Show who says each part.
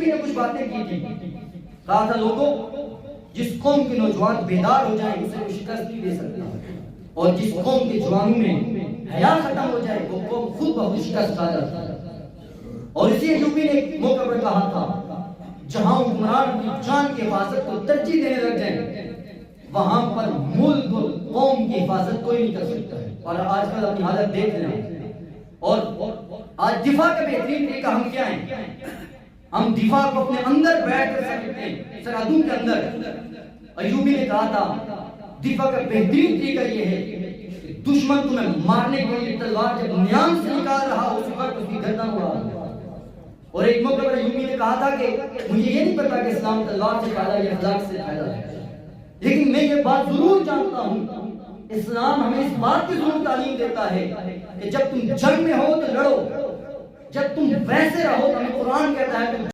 Speaker 1: ایوبی نے کچھ باتیں کی تھی. کہا تھا لوگوں جس قوم کے نوجوان بیدار ہو جائیں اسے کوئی شکست نہیں دے سکتا, اور جس قوم کے جوانوں میں حیا ختم ہو جائے وہ قوم خود بخود شکست کھا جاتی ہے. اور اسی ایوبی نے ایک موقع پر کہا تھا جہاں حکمران اپنی جان کی حفاظت کو ترجیح دینے لگ جائیں وہاں پر ملک اور قوم کی حفاظت کوئی نہیں کر سکتا ہے. اور آج کل اپنی حالت دیکھ رہے ہیں, اور آج دفاع کا بہترین طریقہ ہم کیا ہیں؟ ہم دفاع کو اپنے اندر بیٹھ کر سکتے ہیں, سرحدوں کے اندر. ایوبی نے کہا تھا دفاع کا بہترین طریقہ یہ ہے کہ دشمن تمہیں مارنے کے لیے تلوار جب نیام سے نکال رہا اس وقت اس کی گردن اڑا دو. اور ایک موقع پر ایوبی نے کہا تھا کہ مجھے یہ نہیں پتا کہ اسلام تلوار سے پیدا یا اخلاق سے پیدا ہے, لیکن میں یہ بات ضرور جانتا ہوں اسلام ہمیں اس بات کی ضرور تعلیم دیتا ہے کہ جب تم جنگ میں ہو تو لڑو, جب تم ویسے رہو تو ہمیں قرآن کہتا ہے